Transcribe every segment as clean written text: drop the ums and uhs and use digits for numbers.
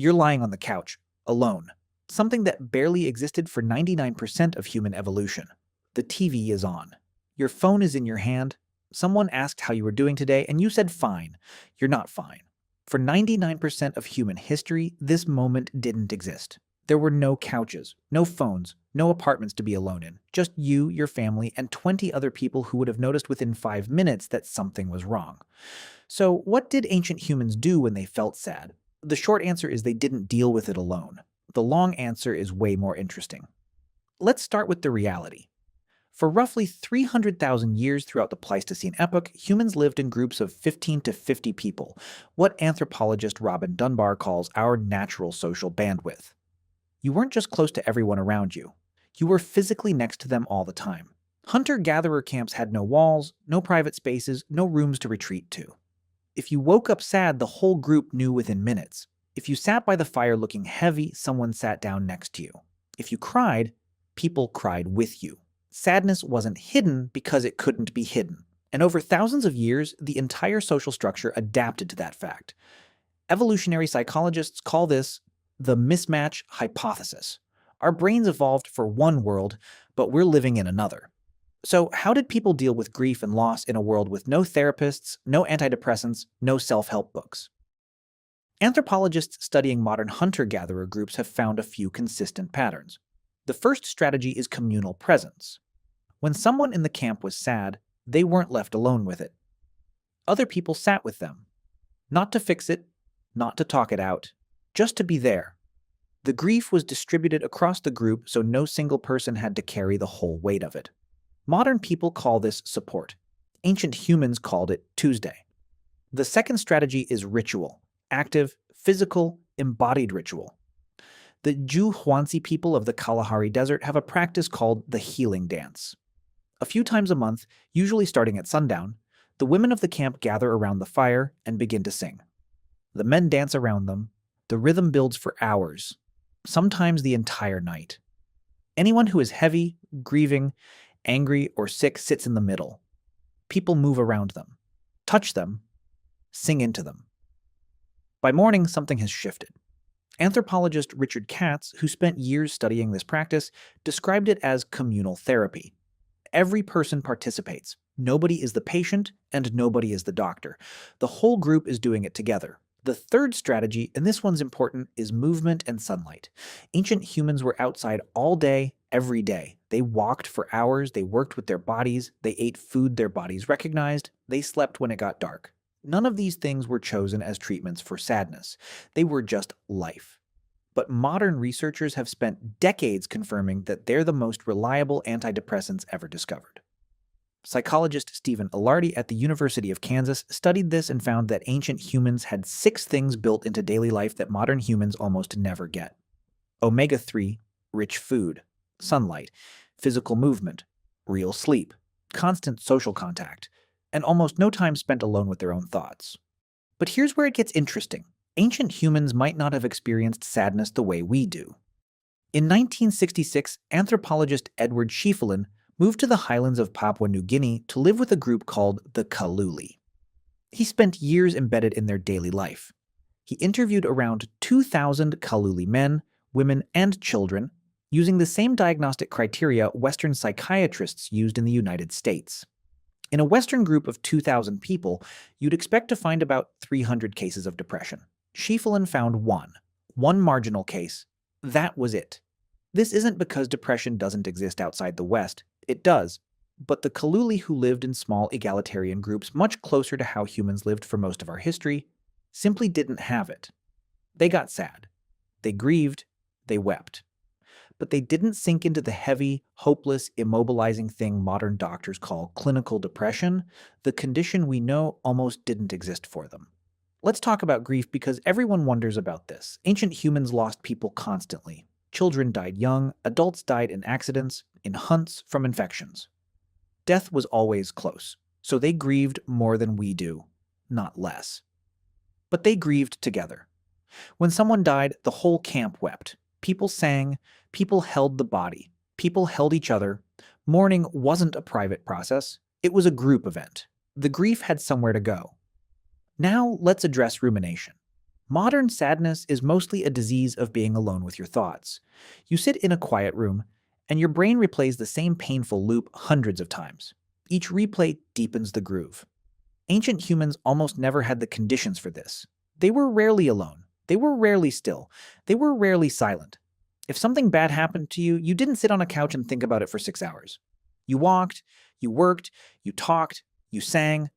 You're lying on the couch, alone. Something that barely existed for 99% of human evolution. The TV is on. Your phone is in your hand. Someone asked how you were doing today, and you said fine. You're not fine. For 99% of human history, this moment didn't exist. There were no couches, no phones, no apartments to be alone in. Just you, your family, and 20 other people who would have noticed within 5 minutes that something was wrong. So, what did ancient humans do when they felt sad? The short answer is they didn't deal with it alone. The long answer is way more interesting. Let's start with the reality. For roughly 300,000 years throughout the Pleistocene epoch, humans lived in groups of 15 to 50 people, what anthropologist Robin Dunbar calls our natural social bandwidth. You weren't just close to everyone around you. You were physically next to them all the time. Hunter-gatherer camps had no walls, no private spaces, no rooms to retreat to. If you woke up sad, the whole group knew within minutes. If you sat by the fire looking heavy, someone sat down next to you. If you cried, people cried with you. Sadness wasn't hidden because it couldn't be hidden. And over thousands of years, the entire social structure adapted to that fact. Evolutionary psychologists call this the mismatch hypothesis. Our brains evolved for one world, but we're living in another. So how did people deal with grief and loss in a world with no therapists, no antidepressants, no self-help books? Anthropologists studying modern hunter-gatherer groups have found a few consistent patterns. The first strategy is communal presence. When someone in the camp was sad, they weren't left alone with it. Other people sat with them. Not to fix it, not to talk it out, just to be there. The grief was distributed across the group so no single person had to carry the whole weight of it. Modern people call this support. Ancient humans called it Tuesday. The second strategy is ritual. Active, physical, embodied ritual. The Juhuanzi people of the Kalahari Desert have a practice called the healing dance. A few times a month, usually starting at sundown, the women of the camp gather around the fire and begin to sing. The men dance around them. The rhythm builds for hours, sometimes the entire night. Anyone who is heavy, grieving, angry, or sick sits in the middle. People move around them, touch them, sing into them. By morning, something has shifted. Anthropologist Richard Katz, who spent years studying this practice, described it as communal therapy. Every person participates. Nobody is the patient, and nobody is the doctor. The whole group is doing it together. The third strategy, and this one's important, is movement and sunlight. Ancient humans were outside all day, every day. They walked for hours, they worked with their bodies, they ate food their bodies recognized, they slept when it got dark. None of these things were chosen as treatments for sadness. They were just life. But modern researchers have spent decades confirming that they're the most reliable antidepressants ever discovered. Psychologist Stephen Ilardi at the University of Kansas studied this and found that ancient humans had 6 things built into daily life that modern humans almost never get. Omega-3, rich food, sunlight, physical movement, real sleep, constant social contact, and almost no time spent alone with their own thoughts. But here's where it gets interesting. Ancient humans might not have experienced sadness the way we do. In 1966, anthropologist Edward Schieffelin moved to the highlands of Papua New Guinea to live with a group called the Kaluli. He spent years embedded in their daily life. He interviewed around 2,000 Kaluli men, women, and children using the same diagnostic criteria Western psychiatrists used in the United States. In a Western group of 2,000 people, you'd expect to find about 300 cases of depression. Schieffelin found one marginal case. That was it. This isn't because depression doesn't exist outside the West. It does. But the Kaluli, who lived in small egalitarian groups much closer to how humans lived for most of our history, simply didn't have it. They got sad. They grieved. They wept. But they didn't sink into the heavy, hopeless, immobilizing thing modern doctors call clinical depression, the condition we know almost didn't exist for them. Let's talk about grief because everyone wonders about this. Ancient humans lost people constantly. Children died young, adults died in accidents, in hunts, from infections. Death was always close, so they grieved more than we do, not less. But they grieved together. When someone died, the whole camp wept. People sang, people held the body, people held each other. Mourning wasn't a private process, it was a group event. The grief had somewhere to go. Now let's address rumination. Modern sadness is mostly a disease of being alone with your thoughts. You sit in a quiet room, and your brain replays the same painful loop hundreds of times. Each replay deepens the groove. Ancient humans almost never had the conditions for this. They were rarely alone. They were rarely still. They were rarely silent. If something bad happened to you, you didn't sit on a couch and think about it for 6 hours. You walked, you worked, you talked, you sang.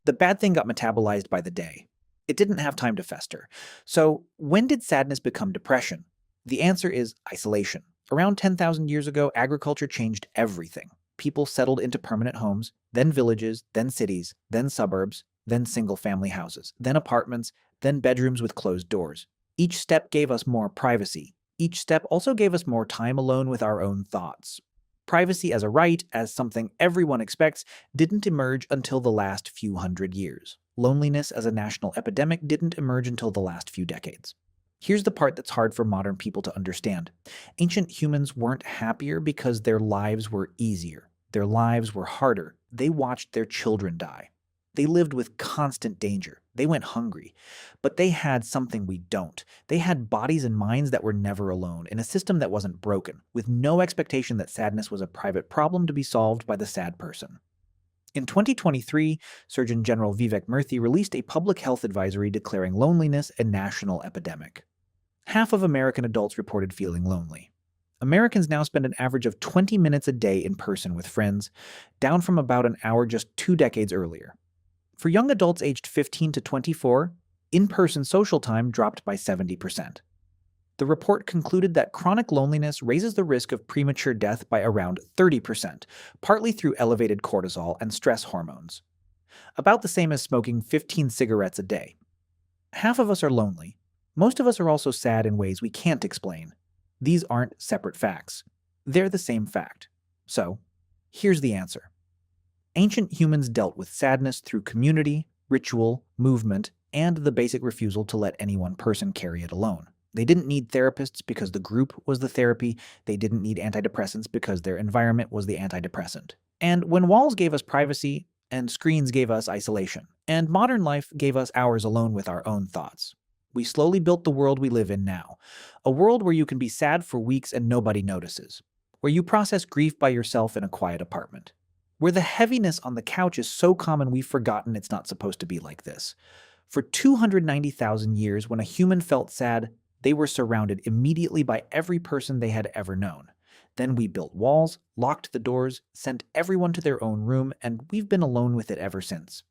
The bad thing got metabolized by the day. It didn't have time to fester. So, when did sadness become depression? The answer is isolation. Around 10,000 years ago, agriculture changed everything. People settled into permanent homes, then villages, then cities, then suburbs, then single-family houses, then apartments, then bedrooms with closed doors. Each step gave us more privacy. Each step also gave us more time alone with our own thoughts. Privacy as a right, as something everyone expects, didn't emerge until the last few hundred years. Loneliness as a national epidemic didn't emerge until the last few decades. Here's the part that's hard for modern people to understand. Ancient humans weren't happier because their lives were easier. Their lives were harder. They watched their children die. They lived with constant danger. They went hungry. But they had something we don't. They had bodies and minds that were never alone, in a system that wasn't broken, with no expectation that sadness was a private problem to be solved by the sad person. In 2023, Surgeon General Vivek Murthy released a public health advisory declaring loneliness a national epidemic. Half of American adults reported feeling lonely. Americans now spend an average of 20 minutes a day in person with friends, down from about an hour just 2 decades earlier. For young adults aged 15 to 24, in-person social time dropped by 70%. The report concluded that chronic loneliness raises the risk of premature death by around 30%, partly through elevated cortisol and stress hormones. About the same as smoking 15 cigarettes a day. Half of us are lonely. Most of us are also sad in ways we can't explain. These aren't separate facts. They're the same fact. So, here's the answer. Ancient humans dealt with sadness through community, ritual, movement, and the basic refusal to let any one person carry it alone. They didn't need therapists because the group was the therapy. They didn't need antidepressants because their environment was the antidepressant. And when walls gave us privacy, and screens gave us isolation, and modern life gave us hours alone with our own thoughts, we slowly built the world we live in now. A world where you can be sad for weeks and nobody notices. Where you process grief by yourself in a quiet apartment. Where the heaviness on the couch is so common we've forgotten it's not supposed to be like this. For 290,000 years, when a human felt sad, they were surrounded immediately by every person they had ever known. Then we built walls, locked the doors, sent everyone to their own room, and we've been alone with it ever since.